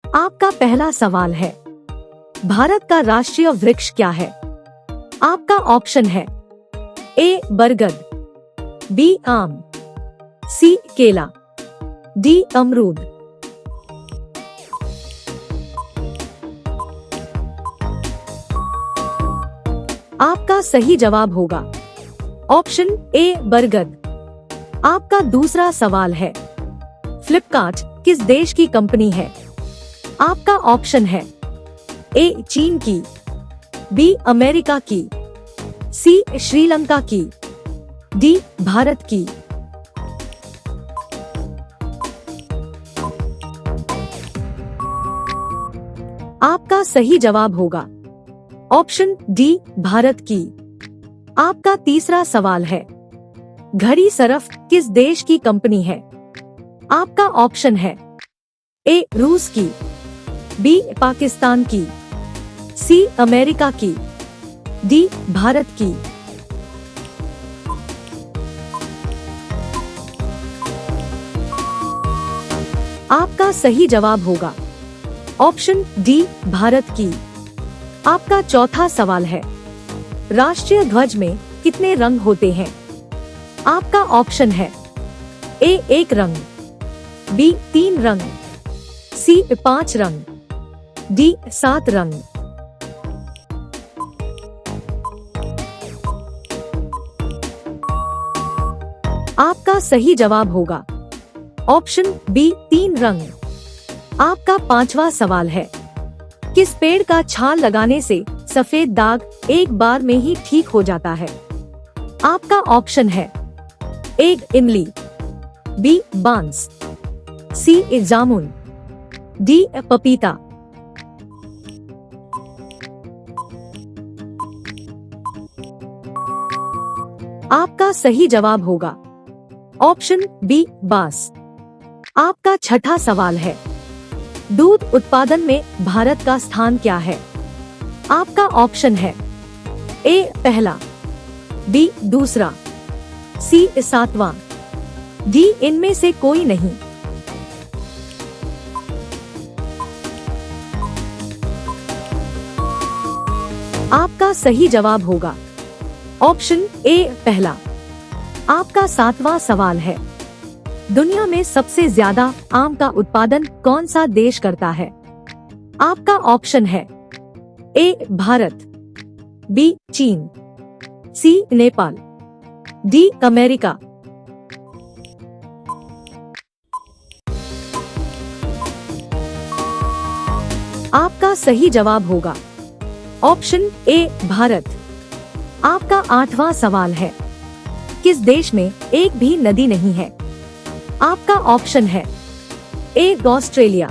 आपका पहला सवाल है, भारत का राष्ट्रीय वृक्ष क्या है? आपका ऑप्शन है ए बरगद, बी आम, सी केला, डी अमरूद। आपका सही जवाब होगा ऑप्शन ए बरगद। आपका दूसरा सवाल है, फ्लिपकार्ट किस देश की कंपनी है? आपका ऑप्शन है ए चीन की, बी अमेरिका की, सी श्रीलंका की, डी भारत की। आपका सही जवाब होगा ऑप्शन डी भारत की। आपका तीसरा सवाल है, घड़ी सरफ किस देश की कंपनी है? आपका ऑप्शन है ए रूस की, बी पाकिस्तान की, सी अमेरिका की, डी भारत की। आपका सही जवाब होगा ऑप्शन डी भारत की। आपका चौथा सवाल है, राष्ट्रीय ध्वज में कितने रंग होते हैं? आपका ऑप्शन है ए 1 रंग, बी 3 रंग, सी 5 रंग, डी 7 रंग। आपका सही जवाब होगा ऑप्शन बी 3 रंग। आपका पांचवा सवाल है, किस पेड़ का छाल लगाने से सफेद दाग एक बार में ही ठीक हो जाता है? आपका ऑप्शन है ए इमली, बी बांस, सी जामुन, डी पपीता। आपका सही जवाब होगा ऑप्शन बी बांस। आपका छठा सवाल है, दूध उत्पादन में भारत का स्थान क्या है? आपका ऑप्शन है ए पहला, बी दूसरा, सी 7वां, डी इनमें से कोई नहीं। आपका सही जवाब होगा ऑप्शन ए पहला। आपका 7वां सवाल है, दुनिया में सबसे ज्यादा आम का उत्पादन कौन सा देश करता है? आपका ऑप्शन है ए भारत, बी चीन, सी नेपाल, डी अमेरिका। आपका सही जवाब होगा ऑप्शन ए भारत। आपका 8वां सवाल है, किस देश में एक भी नदी नहीं है? आपका ऑप्शन है A Australia,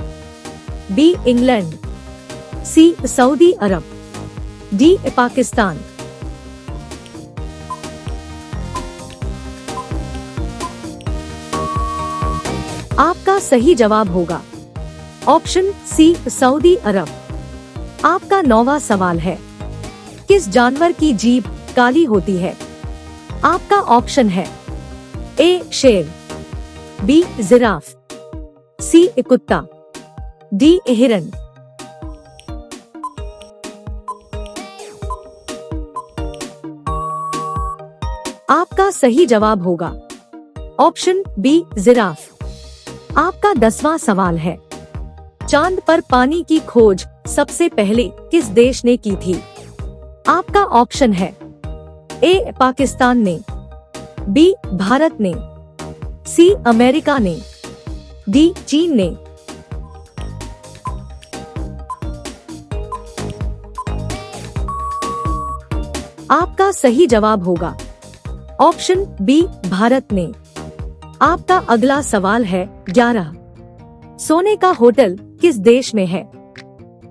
B England, C Saudi Arabia, D Pakistan. आपका सही जवाब होगा ऑप्शन सी सऊदी अरब। आपका 9वां सवाल है, किस जानवर की जीभ काली होती है? आपका ऑप्शन है ए शेर, बी जिराफ, सी कुत्ता, डी हिरन। आपका सही जवाब होगा ऑप्शन बी जिराफ। आपका 10वां सवाल है, चांद पर पानी की खोज सबसे पहले किस देश ने की थी? आपका ऑप्शन है ए पाकिस्तान ने, बी भारत ने, सी अमेरिका ने, डी चीन ने। आपका सही जवाब होगा ऑप्शन बी भारत ने। आपका अगला सवाल है 11, सोने का होटल किस देश में है?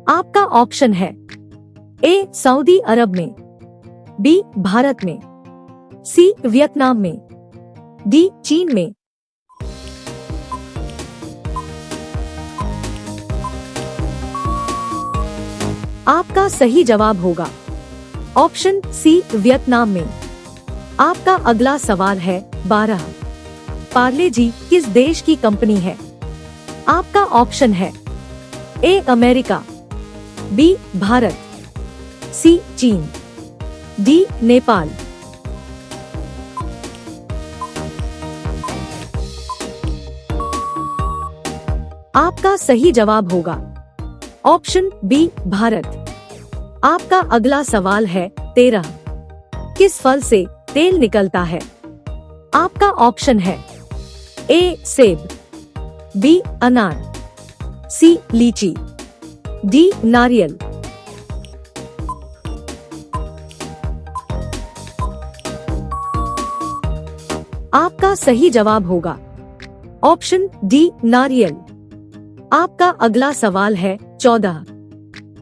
आपका ऑप्शन है ए सऊदी अरब में, बी भारत में, सी वियतनाम में, डी चीन में। आपका सही जवाब होगा ऑप्शन सी वियतनाम में। आपका अगला सवाल है 12, पार्ले जी किस देश की कंपनी है? आपका ऑप्शन है ए अमेरिका, बी भारत, सी चीन, डी नेपाल। आपका सही जवाब होगा ऑप्शन बी भारत। आपका अगला सवाल है 13। किस फल से तेल निकलता है? आपका ऑप्शन है ए सेब, बी अनार, सी लीची, डी नारियल। आपका सही जवाब होगा ऑप्शन डी नारियल। आपका अगला सवाल है 14।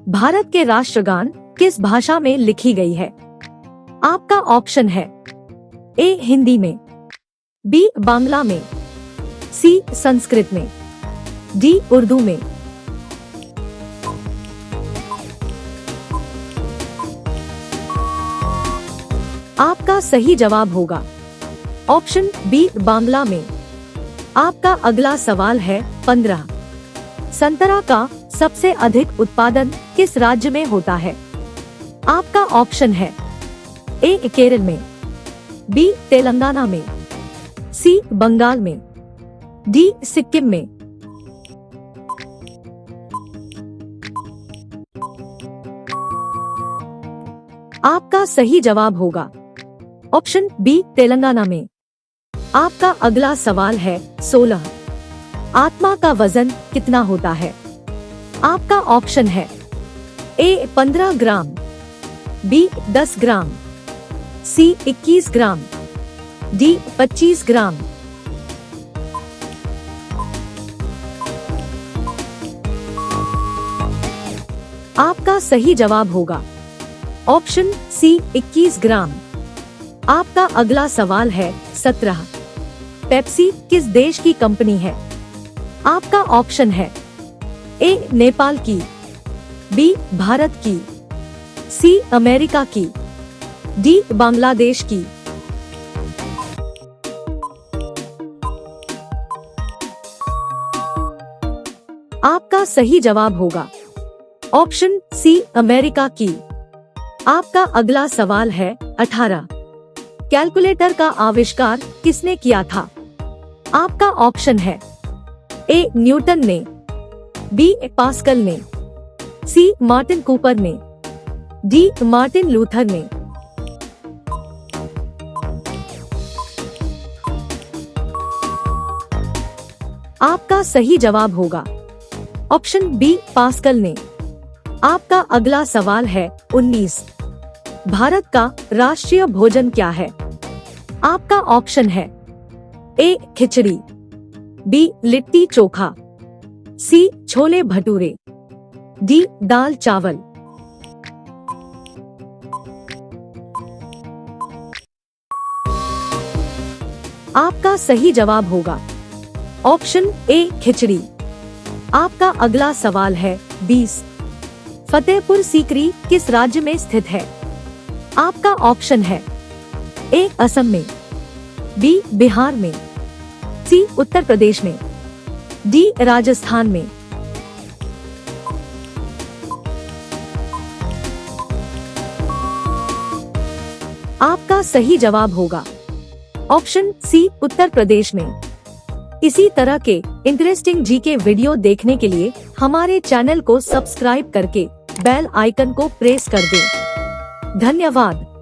भारत के राष्ट्रगान किस भाषा में लिखी गई है? आपका ऑप्शन है ए हिंदी में, बी बांग्ला में, सी संस्कृत में, डी उर्दू में। आपका सही जवाब होगा ऑप्शन बी बांग्ला में। आपका अगला सवाल है 15। संतरा का सबसे अधिक उत्पादन किस राज्य में होता है? आपका ऑप्शन है ए केरल में, बी तेलंगाना में, सी बंगाल में, डी सिक्किम में। आपका सही जवाब होगा ऑप्शन बी तेलंगाना में। आपका अगला सवाल है 16। आत्मा का वजन कितना होता है? आपका ऑप्शन है ए 15 ग्राम, बी 10 ग्राम, सी 21 ग्राम, डी 25 ग्राम। आपका सही जवाब होगा ऑप्शन सी 21 ग्राम। आपका अगला सवाल है 17। पेप्सी किस देश की कंपनी है? आपका ऑप्शन है ए नेपाल की, बी भारत की, सी अमेरिका की, डी बांग्लादेश की। आपका सही जवाब होगा ऑप्शन सी अमेरिका की। आपका अगला सवाल है 18। कैलकुलेटर का आविष्कार किसने किया था? आपका ऑप्शन है ए न्यूटन ने, बी पास्कल ने, सी मार्टिन कूपर ने, डी मार्टिन लूथर ने। आपका सही जवाब होगा ऑप्शन बी पास्कल ने। आपका अगला सवाल है 19। भारत का राष्ट्रीय भोजन क्या है? आपका ऑप्शन है ए खिचड़ी, बी लिट्टी चोखा, सी छोले भटूरे, डी दाल चावल। आपका सही जवाब होगा ऑप्शन ए खिचड़ी। आपका अगला सवाल है 20। फतेहपुर सीकरी किस राज्य में स्थित है? आपका ऑप्शन है ए असम में, बी बिहार में, सी उत्तर प्रदेश में, डी राजस्थान में। आपका सही जवाब होगा ऑप्शन सी उत्तर प्रदेश में। इसी तरह के इंटरेस्टिंग जीके वीडियो देखने के लिए हमारे चैनल को सब्सक्राइब करके बेल आइकन को प्रेस कर दें। धन्यवाद।